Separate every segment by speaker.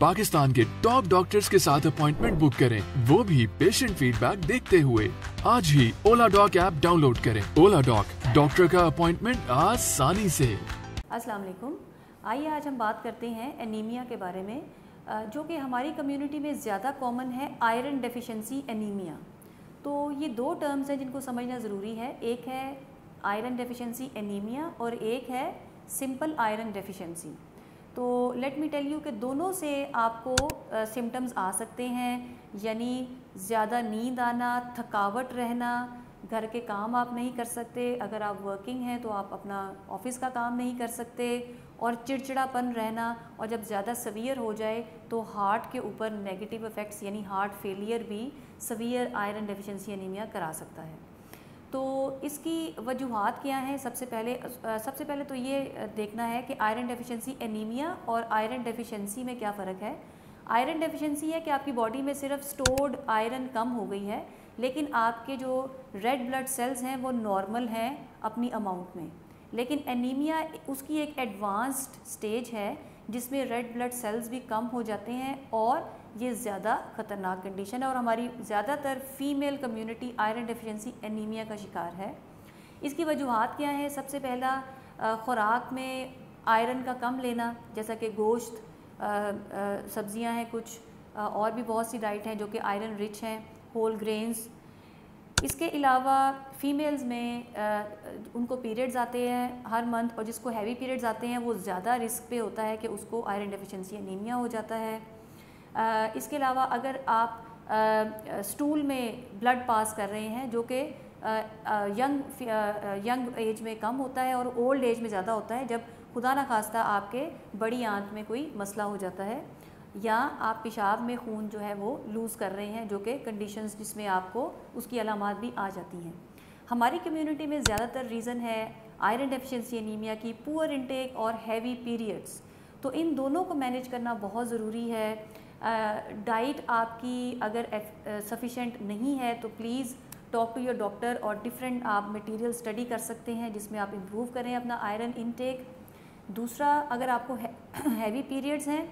Speaker 1: पाकिस्तान के top doctors के साथ अपॉइंटमेंट बुक करें, वो भी पेशेंट फीडबैक देखते हुए। आज ही ओला डॉक ऐप डाउनलोड करें। ओला डॉक, डॉक्टर का अपॉइंटमेंट आसानी से।
Speaker 2: अस्सलाम वालेकुम। आइए आज हम बात करते हैं एनीमिया के बारे में, जो कि हमारी कम्युनिटी में ज़्यादा कॉमन है, आयरन डेफिशिएंसी एनीमिया। तो ये दो टर्म्स हैं जिनको समझना ज़रूरी है। एक है आयरन डेफिशिएंसी एनीमिया और एक है सिंपल आयरन डेफिशिएंसी। तो लेट मी टेल यू कि दोनों से आपको सिम्टम्स आ सकते हैं, यानी ज़्यादा नींद आना, थकावट रहना, घर के काम आप नहीं कर सकते, अगर आप वर्किंग हैं तो आप अपना ऑफिस का काम नहीं कर सकते, और चिड़चिड़ापन रहना, और जब ज़्यादा सवियर हो जाए तो हार्ट के ऊपर नेगेटिव इफ़ेक्ट्स यानी हार्ट फेलियर भी सवियर आयरन डेफिशिएंसी एनीमिया करा सकता है। तो इसकी वजूहात क्या हैं? सबसे पहले तो ये देखना है कि आयरन डेफिशिएंसी एनीमिया और आयरन डेफिशिएंसी में क्या फ़र्क है। आयरन डेफिशिएंसी है कि आपकी बॉडी में सिर्फ स्टोर्ड आयरन कम हो गई है, लेकिन आपके जो रेड ब्लड सेल्स हैं वो नॉर्मल हैं अपनी अमाउंट में। लेकिन एनीमिया उसकी एक एडवांस्ड स्टेज है जिसमें रेड ब्लड सेल्स भी कम हो जाते हैं, और ये ज़्यादा ख़तरनाक कंडीशन है, और हमारी ज़्यादातर female community iron deficiency anaemia का शिकार है। इसकी वजूहात क्या है? सबसे पहला, ख़ुराक में आयरन का कम लेना, जैसा कि गोश्त, सब्ज़ियां हैं कुछ, और भी बहुत सी डाइट हैं जो कि आयरन रिच हैं, होल ग्रेन्स। इसके अलावा फ़ीमेल्स में उनको पीरियड्स आते हैं हर मंथ, और जिसको हैवी पीरियड्स आते हैं वो ज़्यादा रिस्क पे होता है कि उसको आयरन डेफिशिएंसी एनीमिया हो जाता है। इसके अलावा अगर आप स्टूल में ब्लड पास कर रहे हैं, जो कि यंग एज में कम होता है और ओल्ड एज में ज़्यादा होता है, जब खुदा न खास्ता आपके बड़ी आंत में कोई मसला हो जाता है, या आप पेशाब में खून जो है वो लूज़ कर रहे हैं, जो कि कंडीशंस जिसमें आपको उसकी अलामात भी आ जाती हैं। हमारी कम्युनिटी में ज़्यादातर रीज़न है आयरन डेफिशिएंसी एनीमिया की पुअर इनटेक और हैवी पीरियड्स। तो इन दोनों को मैनेज करना बहुत ज़रूरी है। डाइट आपकी अगर सफिशेंट नहीं है तो please talk to your doctor, और डिफरेंट आप मटेरियल स्टडी कर सकते हैं जिसमें आप इम्प्रूव करें अपना आयरन इनटेक। दूसरा, अगर आपको हैवी पीरियड्स हैं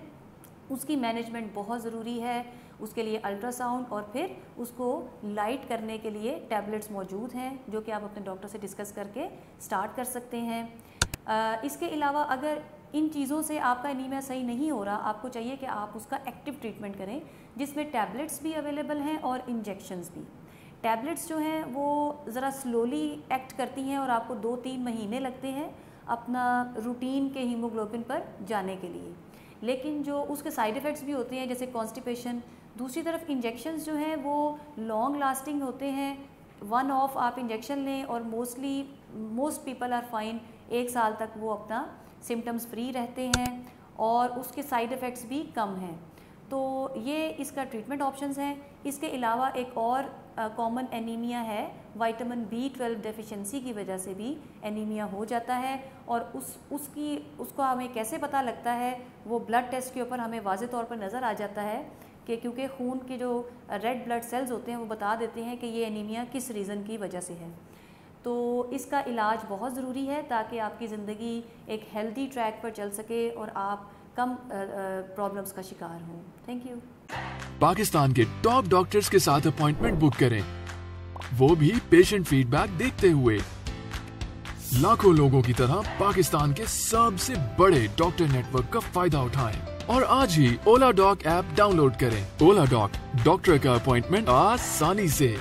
Speaker 2: उसकी मैनेजमेंट बहुत ज़रूरी है। उसके लिए अल्ट्रासाउंड और फिर उसको लाइट करने के लिए टैबलेट्स मौजूद हैं, जो कि आप अपने डॉक्टर से डिस्कस करके स्टार्ट कर सकते हैं। इसके अलावा अगर इन चीज़ों से आपका एनीमिया सही नहीं हो रहा, आपको चाहिए कि आप उसका एक्टिव ट्रीटमेंट करें, जिसमें टैबलेट्स भी अवेलेबल हैं और इंजेक्शंस भी। टैबलेट्स जो हैं वो ज़रा स्लोली एक्ट करती हैं और आपको 2-3 महीने लगते हैं अपना रूटीन के हीमोग्लोबिन पर जाने के लिए, लेकिन जो उसके साइड इफ़ेक्ट्स भी होते हैं जैसे कॉन्स्टिपेशन। दूसरी तरफ इंजेक्शंस जो हैं वो लॉन्ग लास्टिंग होते हैं, वन ऑफ आप इंजेक्शन लें और मोस्ट पीपल आर फाइन, 1 साल तक वो अपना सिम्टम्स फ्री रहते हैं और उसके साइड इफ़ेक्ट्स भी कम हैं। तो ये इसका ट्रीटमेंट ऑप्शंस हैं। इसके अलावा एक और कॉमन एनीमिया है, विटामिन B12 डेफिशिएंसी की वजह से भी एनीमिया हो जाता है, और उसको हमें कैसे पता लगता है? वो ब्लड टेस्ट के ऊपर हमें वाज़ेह तौर पर नज़र आ जाता है कि क्योंकि खून के जो रेड ब्लड सेल्स होते हैं वो बता देते हैं कि ये एनीमिया किस रीज़न की वजह से है। तो इसका इलाज बहुत ज़रूरी है ताकि आपकी ज़िंदगी एक हेल्दी ट्रैक पर चल सके और आप कम प्रॉब्लम्स का शिकार हों। Thank you.
Speaker 1: पाकिस्तान के टॉप डॉक्टर्स के साथ अपॉइंटमेंट बुक करें, वो भी पेशेंट फीडबैक देखते हुए। लाखों लोगों की तरह पाकिस्तान के सबसे बड़े डॉक्टर नेटवर्क का फायदा उठाएं और आज ही ओला डॉक ऐप डाउनलोड करें। ओला डॉक, डॉक्टर का अपॉइंटमेंट आसानी से।